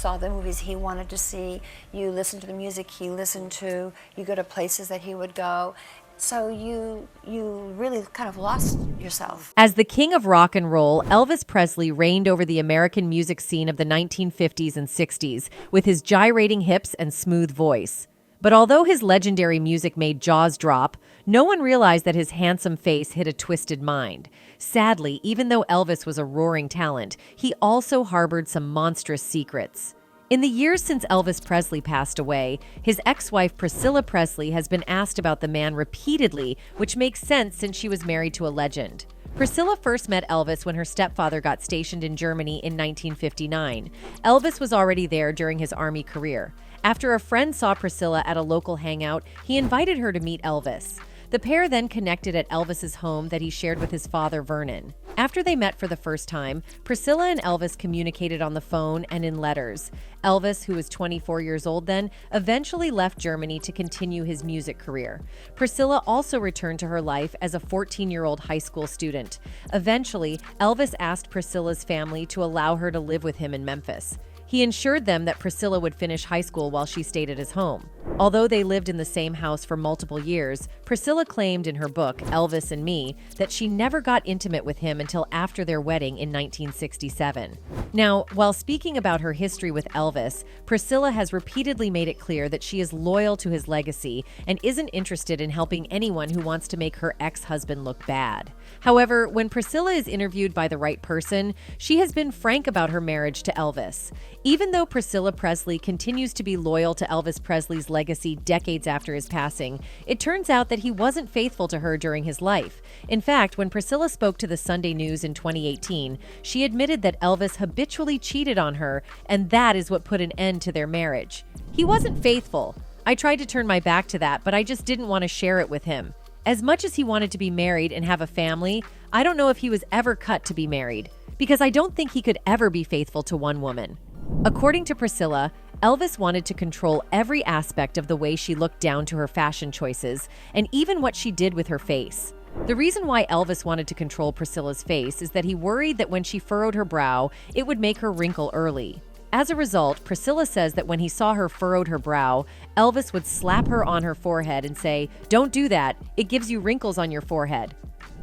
saw the movies he wanted to see, you listened to the music he listened to, you go to places that he would go. So you really kind of lost yourself. As the king of rock and roll, Elvis Presley reigned over the American music scene of the 1950s and 60s with his gyrating hips and smooth voice. But although his legendary music made jaws drop, no one realized that his handsome face hid a twisted mind. Sadly, even though Elvis was a roaring talent, he also harbored some monstrous secrets. In the years since Elvis Presley passed away, his ex-wife Priscilla Presley has been asked about the man repeatedly, which makes sense since she was married to a legend. Priscilla first met Elvis when her stepfather got stationed in Germany in 1959. Elvis was already there during his army career. After a friend saw Priscilla at a local hangout, he invited her to meet Elvis. The pair then connected at Elvis's home that he shared with his father, Vernon. After they met for the first time, Priscilla and Elvis communicated on the phone and in letters. Elvis, who was 24 years old then, eventually left Germany to continue his music career. Priscilla also returned to her life as a 14-year-old high school student. Eventually, Elvis asked Priscilla's family to allow her to live with him in Memphis. He ensured them that Priscilla would finish high school while she stayed at his home. Although they lived in the same house for multiple years, Priscilla claimed in her book, Elvis and Me, that she never got intimate with him until after their wedding in 1967. Now, while speaking about her history with Elvis, Priscilla has repeatedly made it clear that she is loyal to his legacy and isn't interested in helping anyone who wants to make her ex-husband look bad. However, when Priscilla is interviewed by the right person, she has been frank about her marriage to Elvis. Even though Priscilla Presley continues to be loyal to Elvis Presley's legacy decades after his passing, it turns out that he wasn't faithful to her during his life. In fact, when Priscilla spoke to the Sunday News in 2018, she admitted that Elvis habitually cheated on her, and that is what put an end to their marriage. He wasn't faithful. I tried to turn my back to that, but I just didn't want to share it with him. As much as he wanted to be married and have a family, I don't know if he was ever cut to be married, because I don't think he could ever be faithful to one woman. According to Priscilla, Elvis wanted to control every aspect of the way she looked down to her fashion choices, and even what she did with her face. The reason why Elvis wanted to control Priscilla's face is that he worried that when she furrowed her brow, it would make her wrinkle early. As a result, Priscilla says that when he saw her furrowed her brow, Elvis would slap her on her forehead and say, "Don't do that, it gives you wrinkles on your forehead."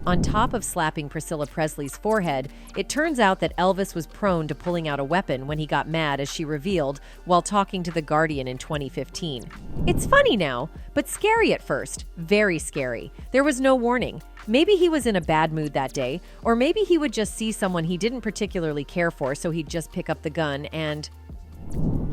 On top of slapping Priscilla Presley's forehead, it turns out that Elvis was prone to pulling out a weapon when he got mad, as she revealed while talking to The Guardian in 2015. It's funny now, but scary at first. Very scary. There was no warning. Maybe he was in a bad mood that day, or maybe he would just see someone he didn't particularly care for, so he'd just pick up the gun and...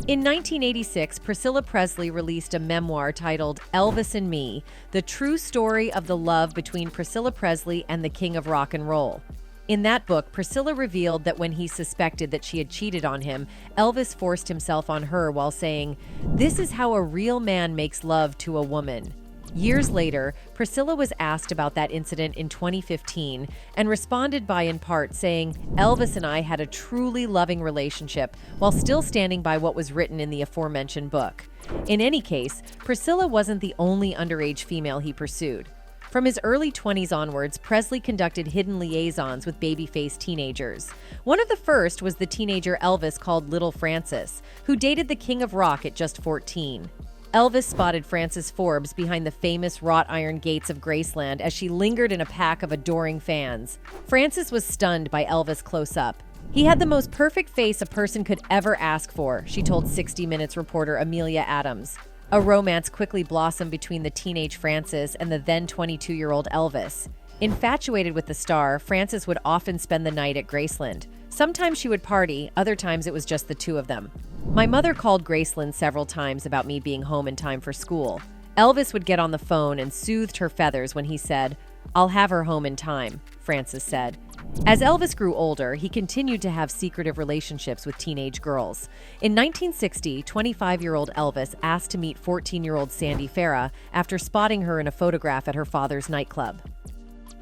In 1986, Priscilla Presley released a memoir titled Elvis and Me, the true story of the love between Priscilla Presley and the king of rock and roll. In that book, Priscilla revealed that when he suspected that she had cheated on him, Elvis forced himself on her while saying, "This is how a real man makes love to a woman." Years later, Priscilla was asked about that incident in 2015 and responded by in part saying, "Elvis and I had a truly loving relationship while still standing by what was written in the aforementioned book." In any case, Priscilla wasn't the only underage female he pursued. From his early 20s onwards, Presley conducted hidden liaisons with baby-faced teenagers. One of the first was the teenager Elvis called Little Francis, who dated the king of rock at just 14. Elvis spotted Frances Forbes behind the famous wrought iron gates of Graceland as she lingered in a pack of adoring fans. Frances was stunned by Elvis close up. "He had the most perfect face a person could ever ask for," she told 60 Minutes reporter Amelia Adams. A romance quickly blossomed between the teenage Frances and the then 22-year-old Elvis. Infatuated with the star, Frances would often spend the night at Graceland. Sometimes she would party, other times it was just the two of them. "My mother called Graceland several times about me being home in time for school. Elvis would get on the phone and soothed her feathers when he said, 'I'll have her home in time,'" Frances said. As Elvis grew older, he continued to have secretive relationships with teenage girls. In 1960, 25-year-old Elvis asked to meet 14-year-old Sandy Farah after spotting her in a photograph at her father's nightclub.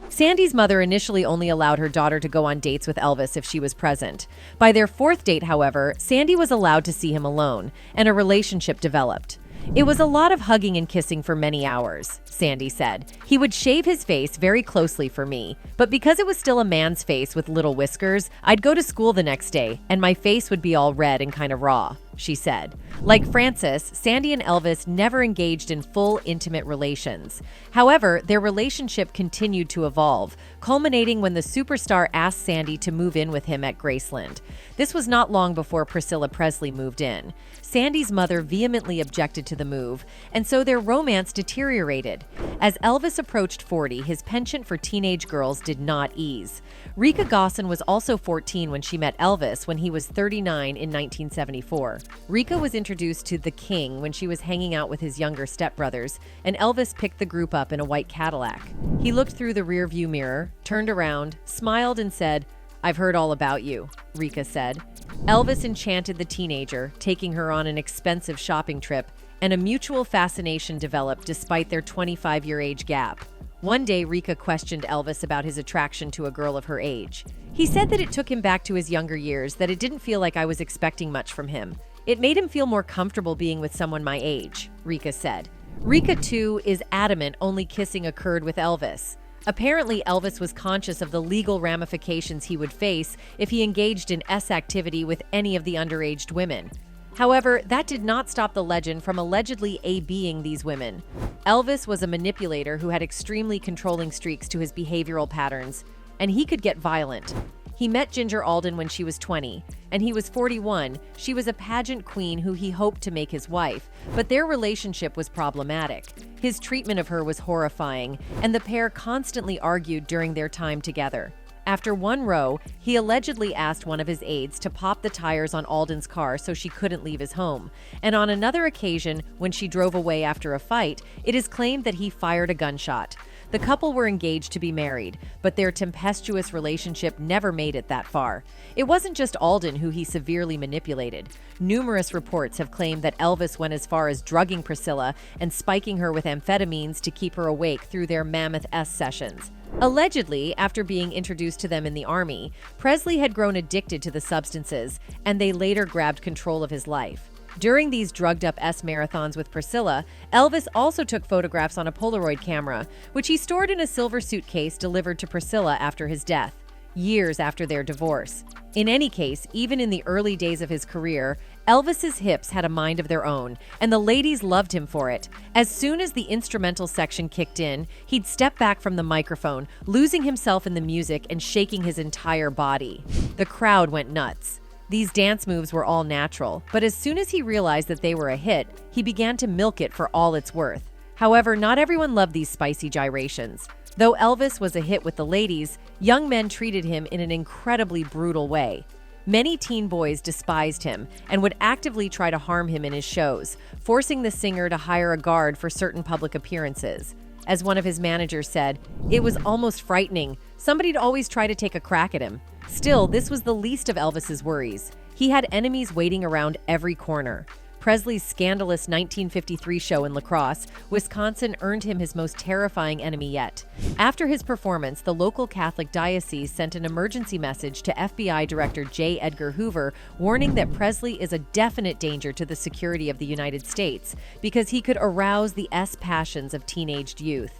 Sandy's mother initially only allowed her daughter to go on dates with Elvis if she was present. By their fourth date, however, Sandy was allowed to see him alone, and a relationship developed. "It was a lot of hugging and kissing for many hours," Sandy said. "He would shave his face very closely for me, but because it was still a man's face with little whiskers, I'd go to school the next day, and my face would be all red and kind of raw." she said. Like Francis, Sandy and Elvis never engaged in full intimate relations. However, their relationship continued to evolve, culminating when the superstar asked Sandy to move in with him at Graceland. This was not long before Priscilla Presley moved in. Sandy's mother vehemently objected to the move, and so their romance deteriorated. As Elvis approached 40, his penchant for teenage girls did not ease. Rika Gosson was also 14 when she met Elvis when he was 39 in 1974. Rika was introduced to the King when she was hanging out with his younger stepbrothers, and Elvis picked the group up in a white Cadillac. He looked through the rearview mirror, turned around, smiled, and said, "I've heard all about you," Rika said. Elvis enchanted the teenager, taking her on an expensive shopping trip, and a mutual fascination developed despite their 25-year age gap. One day, Rika questioned Elvis about his attraction to a girl of her age. He said that it took him back to his younger years, that it didn't feel like I was expecting much from him. It made him feel more comfortable being with someone my age, Rika said. Rika, too, is adamant only kissing occurred with Elvis. Apparently, Elvis was conscious of the legal ramifications he would face if he engaged in activity with any of the underage women. However, that did not stop the legend from allegedly ABing these women. Elvis was a manipulator who had extremely controlling streaks to his behavioral patterns, and he could get violent. He met Ginger Alden when she was 20, and he was 41. She was a pageant queen who he hoped to make his wife, but their relationship was problematic. His treatment of her was horrifying, and the pair constantly argued during their time together. After one row, he allegedly asked one of his aides to pop the tires on Alden's car so she couldn't leave his home. And on another occasion, when she drove away after a fight, it is claimed that he fired a gunshot. The couple were engaged to be married, but their tempestuous relationship never made it that far. It wasn't just Alden who he severely manipulated. Numerous reports have claimed that Elvis went as far as drugging Priscilla and spiking her with amphetamines to keep her awake through their Mammoth S sessions. Allegedly, after being introduced to them in the Army, Presley had grown addicted to the substances, and they later grabbed control of his life. During these drugged-up marathons with Priscilla, Elvis also took photographs on a Polaroid camera, which he stored in a silver suitcase delivered to Priscilla after his death, years after their divorce. In any case, even in the early days of his career, Elvis's hips had a mind of their own, and the ladies loved him for it. As soon as the instrumental section kicked in, he'd step back from the microphone, losing himself in the music and shaking his entire body. The crowd went nuts. These dance moves were all natural, but as soon as he realized that they were a hit, he began to milk it for all it's worth. However, not everyone loved these spicy gyrations. Though Elvis was a hit with the ladies, young men treated him in an incredibly brutal way. Many teen boys despised him and would actively try to harm him in his shows, forcing the singer to hire a guard for certain public appearances. As one of his managers said, "It was almost frightening. Somebody'd always try to take a crack at him." Still, this was the least of Elvis's worries. He had enemies waiting around every corner. Presley's scandalous 1953 show in La Crosse, Wisconsin earned him his most terrifying enemy yet. After his performance, the local Catholic diocese sent an emergency message to FBI Director J. Edgar Hoover, warning that Presley is a definite danger to the security of the United States because he could arouse the passions of teenaged youth.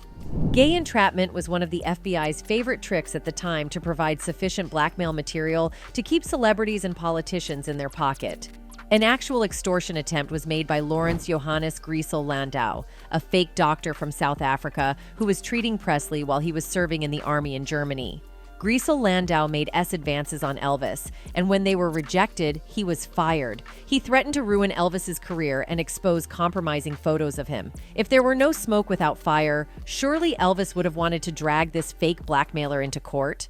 Gay entrapment was one of the FBI's favorite tricks at the time to provide sufficient blackmail material to keep celebrities and politicians in their pocket. An actual extortion attempt was made by Lawrence Johannes Griesel Landau, a fake doctor from South Africa who was treating Presley while he was serving in the army in Germany. Griesel Landau made advances on Elvis, and when they were rejected, he was fired. He threatened to ruin Elvis's career and expose compromising photos of him. If there were no smoke without fire, surely Elvis would have wanted to drag this fake blackmailer into court.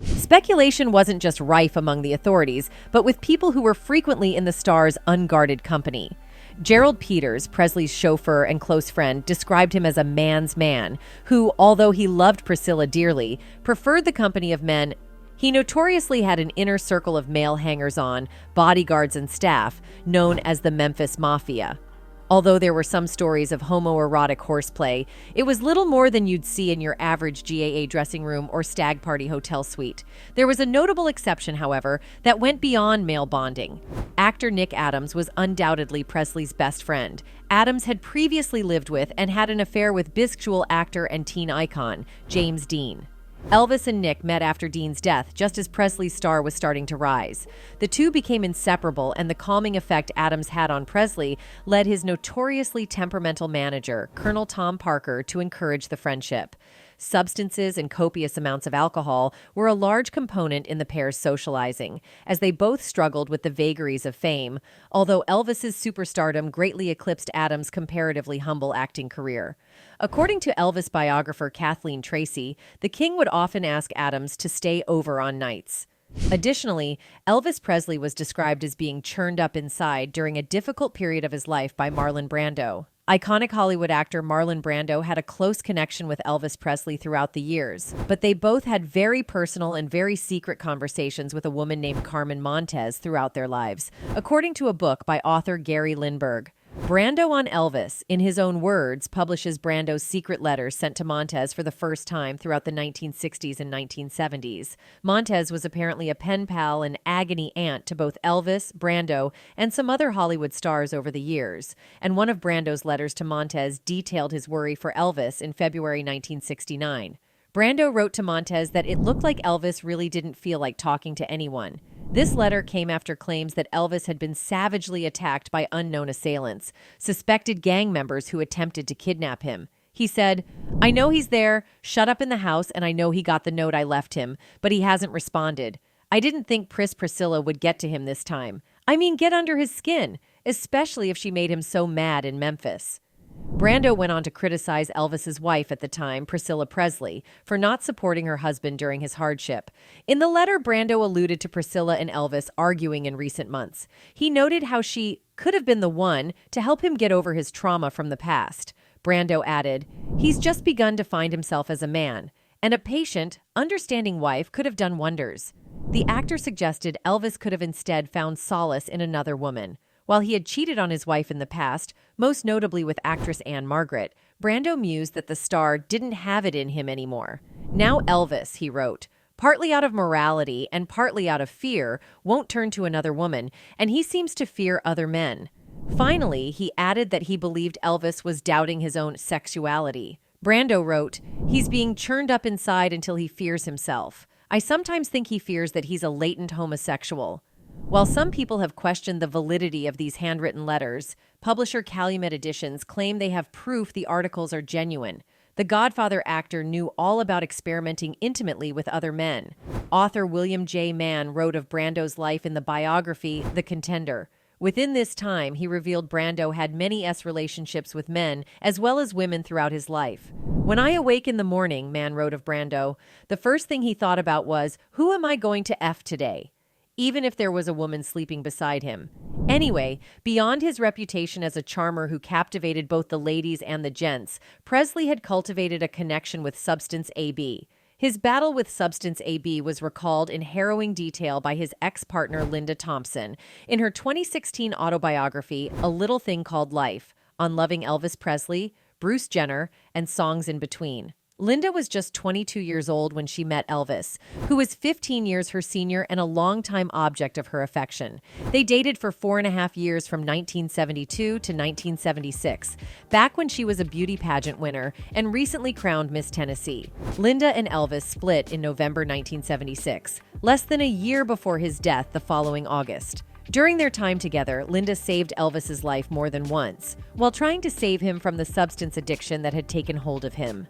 Speculation wasn't just rife among the authorities, but with people who were frequently in the star's unguarded company. Gerald Peters, Presley's chauffeur and close friend, described him as a man's man who, although he loved Priscilla dearly, preferred the company of men. He notoriously had an inner circle of male hangers-on, bodyguards and staff, known as the Memphis Mafia. Although there were some stories of homoerotic horseplay, it was little more than you'd see in your average GAA dressing room or stag party hotel suite. There was a notable exception, however, that went beyond male bonding. Actor Nick Adams was undoubtedly Presley's best friend. Adams had previously lived with and had an affair with bisexual actor and teen icon James Dean. Elvis and Nick met after Dean's death, just as Presley's star was starting to rise. The two became inseparable, and the calming effect Adams had on Presley led his notoriously temperamental manager, Colonel Tom Parker, to encourage the friendship. Substances and copious amounts of alcohol were a large component in the pair's socializing, as they both struggled with the vagaries of fame, although Elvis's superstardom greatly eclipsed Adams' comparatively humble acting career. According to Elvis biographer Kathleen Tracy, the king would often ask Adams to stay over on nights. Additionally, Elvis Presley was described as being churned up inside during a difficult period of his life by Marlon Brando. Iconic Hollywood actor Marlon Brando had a close connection with Elvis Presley throughout the years, but they both had very personal and very secret conversations with a woman named Carmen Montez throughout their lives, according to a book by author Gary Lindbergh. Brando on Elvis, in his own words, publishes Brando's secret letters sent to Montez for the first time throughout the 1960s and 1970s. Montez was apparently a pen pal and agony aunt to both Elvis, Brando, and some other Hollywood stars over the years. And one of Brando's letters to Montez detailed his worry for Elvis in February 1969. Brando wrote to Montez that it looked like Elvis really didn't feel like talking to anyone. This letter came after claims that Elvis had been savagely attacked by unknown assailants, suspected gang members who attempted to kidnap him. He said, "I know he's there, shut up in the house, and I know he got the note I left him, but he hasn't responded. I didn't think Priscilla would get to him this time. I mean, get under his skin, especially if she made him so mad in Memphis." Brando went on to criticize Elvis's wife at the time, Priscilla Presley, for not supporting her husband during his hardship. In the letter, Brando alluded to Priscilla and Elvis arguing in recent months. He noted how she could have been the one to help him get over his trauma from the past. Brando added, "He's just begun to find himself as a man, and a patient, understanding wife could have done wonders." The actor suggested Elvis could have instead found solace in another woman. While he had cheated on his wife in the past, most notably with actress Anne Margaret, Brando mused that the star didn't have it in him anymore. "Now Elvis," he wrote, "partly out of morality and partly out of fear, won't turn to another woman, and he seems to fear other men." Finally, he added that he believed Elvis was doubting his own sexuality. Brando wrote, "He's being churned up inside until he fears himself. I sometimes think he fears that he's a latent homosexual." While some people have questioned the validity of these handwritten letters, publisher Calumet Editions claim they have proof the articles are genuine. The Godfather actor knew all about experimenting intimately with other men. Author William J. Mann wrote of Brando's life in the biography The Contender. Within this time, he revealed Brando had many relationships with men as well as women throughout his life. "When I awake in the morning," Mann wrote of Brando, "the first thing he thought about was, who am I going to F today?" Even if there was a woman sleeping beside him. Anyway, beyond his reputation as a charmer who captivated both the ladies and the gents, Presley had cultivated a connection with Substance AB. His battle with Substance AB was recalled in harrowing detail by his ex-partner Linda Thompson in her 2016 autobiography, A Little Thing Called Life, on loving Elvis Presley, Bruce Jenner, and songs in between. Linda was just 22 years old when she met Elvis, who was 15 years her senior and a longtime object of her affection. They dated for 4.5 years from 1972 to 1976, back when she was a beauty pageant winner and recently crowned Miss Tennessee. Linda and Elvis split in November 1976, less than a year before his death the following August. During their time together, Linda saved Elvis's life more than once, while trying to save him from the substance addiction that had taken hold of him.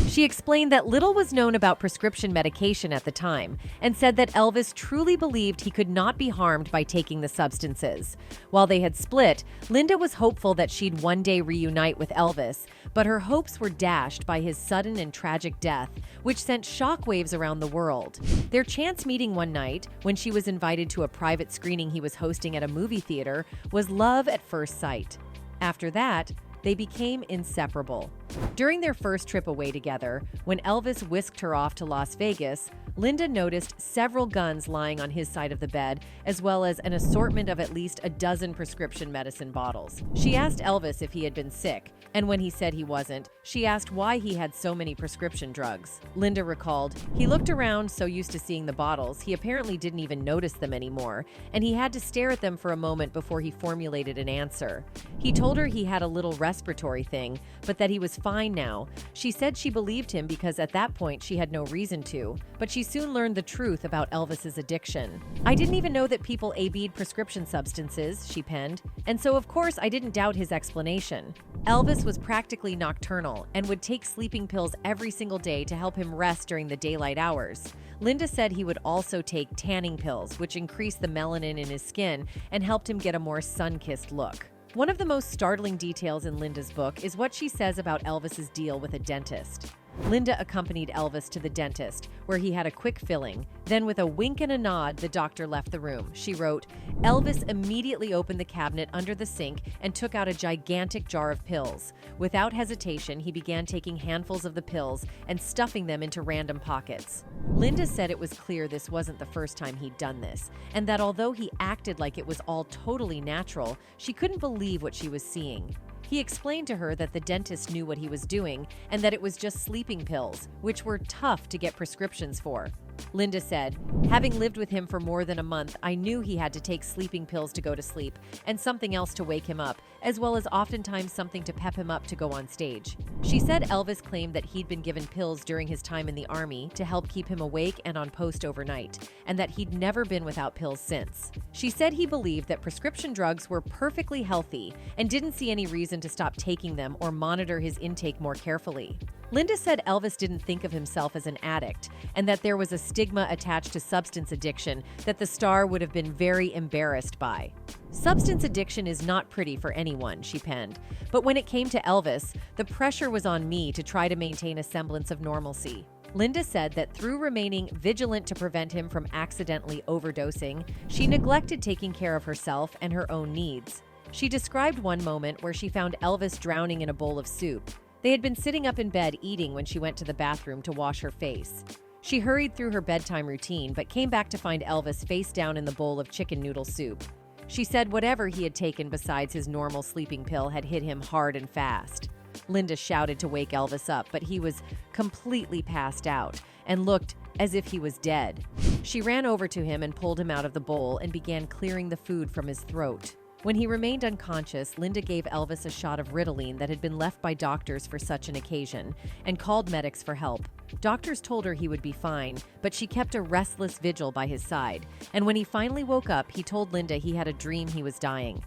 She explained that little was known about prescription medication at the time and said that Elvis truly believed he could not be harmed by taking the substances. While they had split, Linda was hopeful that she'd one day reunite with Elvis, but her hopes were dashed by his sudden and tragic death, which sent shockwaves around the world. Their chance meeting one night, when she was invited to a private screening he was hosting at a movie theater, was love at first sight. After that, they became inseparable. During their first trip away together, when Elvis whisked her off to Las Vegas, Linda noticed several guns lying on his side of the bed, as well as an assortment of at least a dozen prescription medicine bottles. She asked Elvis if he had been sick, And when he said he wasn't, she asked why he had so many prescription drugs. Linda recalled, "He looked around, so used to seeing the bottles, he apparently didn't even notice them anymore, and he had to stare at them for a moment before he formulated an answer. He told her he had a little respiratory thing, but that he was fine now. She said she believed him because at that point she had no reason to, but she soon learned the truth about Elvis's addiction. I didn't even know that people AB'd prescription substances," she penned, "and so of course I didn't doubt his explanation. Elvis was practically nocturnal and would take sleeping pills every single day to help him rest during the daylight hours." Linda said he would also take tanning pills, which increased the melanin in his skin and helped him get a more sun-kissed look. One of the most startling details in Linda's book is what she says about Elvis's deal with a dentist. Linda accompanied Elvis to the dentist, where he had a quick filling. Then, with a wink and a nod, the doctor left the room. She wrote, "Elvis immediately opened the cabinet under the sink and took out a gigantic jar of pills. Without hesitation, he began taking handfuls of the pills and stuffing them into random pockets." Linda said it was clear this wasn't the first time he'd done this, and that although he acted like it was all totally natural, she couldn't believe what she was seeing. He explained to her that the dentist knew what he was doing and that it was just sleeping pills, which were tough to get prescriptions for. Linda said, "Having lived with him for more than a month, I knew he had to take sleeping pills to go to sleep and something else to wake him up, as well as oftentimes something to pep him up to go on stage." She said Elvis claimed that he'd been given pills during his time in the Army to help keep him awake and on post overnight, and that he'd never been without pills since. She said he believed that prescription drugs were perfectly healthy and didn't see any reason to stop taking them or monitor his intake more carefully. Linda said Elvis didn't think of himself as an addict and that there was a stigma attached to substance addiction that the star would have been very embarrassed by. "Substance addiction is not pretty for anyone," she penned, "but when it came to Elvis, the pressure was on me to try to maintain a semblance of normalcy." Linda said that through remaining vigilant to prevent him from accidentally overdosing, she neglected taking care of herself and her own needs. She described one moment where she found Elvis drowning in a bowl of soup. They had been sitting up in bed eating when she went to the bathroom to wash her face. She hurried through her bedtime routine but came back to find Elvis face down in the bowl of chicken noodle soup. She said whatever he had taken besides his normal sleeping pill had hit him hard and fast. Linda shouted to wake Elvis up, but he was completely passed out and looked as if he was dead. She ran over to him and pulled him out of the bowl and began clearing the food from his throat. When he remained unconscious, Linda gave Elvis a shot of Ritalin that had been left by doctors for such an occasion and called medics for help. Doctors told her he would be fine, but she kept a restless vigil by his side, and when he finally woke up, he told Linda he had a dream he was dying.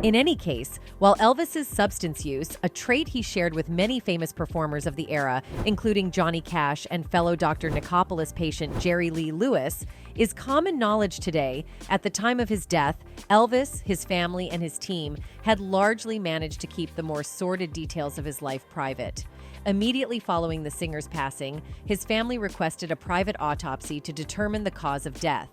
In any case, while Elvis's substance use, a trait he shared with many famous performers of the era, including Johnny Cash and fellow Dr. Nicopolis patient Jerry Lee Lewis, is common knowledge today, at the time of his death, Elvis, his family, and his team had largely managed to keep the more sordid details of his life private. Immediately following the singer's passing, his family requested a private autopsy to determine the cause of death.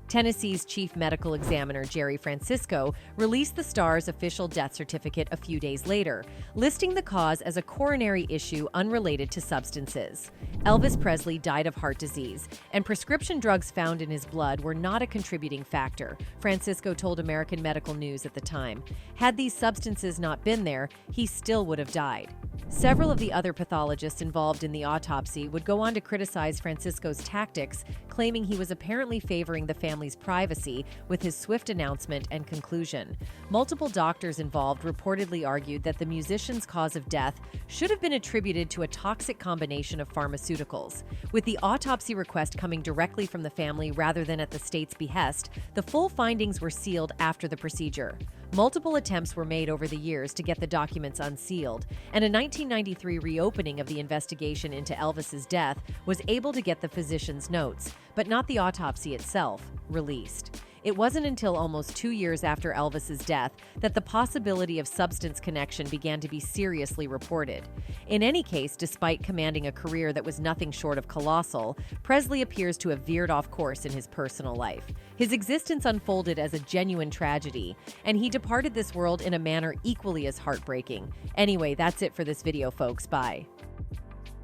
Tennessee's chief medical examiner, Jerry Francisco, released the star's official death certificate a few days later, listing the cause as a coronary issue unrelated to substances. Elvis Presley died of heart disease, and prescription drugs found in his blood were not a contributing factor, Francisco told American Medical News at the time. Had these substances not been there, he still would have died. Several of the other pathologists involved in the autopsy would go on to criticize Francisco's tactics, claiming he was apparently favoring the family's privacy with his swift announcement and conclusion. Multiple doctors involved reportedly argued that the musician's cause of death should have been attributed to a toxic combination of pharmaceuticals. With the autopsy request coming directly from the family rather than at the state's behest, the full findings were sealed after the procedure. Multiple attempts were made over the years to get the documents unsealed, and a 1993 reopening of the investigation into Elvis's death was able to get the physician's notes, but not the autopsy itself, released. It wasn't until almost 2 years after Elvis's death that the possibility of substance connection began to be seriously reported. In any case, despite commanding a career that was nothing short of colossal, Presley appears to have veered off course in his personal life. His existence unfolded as a genuine tragedy, and he departed this world in a manner equally as heartbreaking. Anyway, that's it for this video, folks. Bye.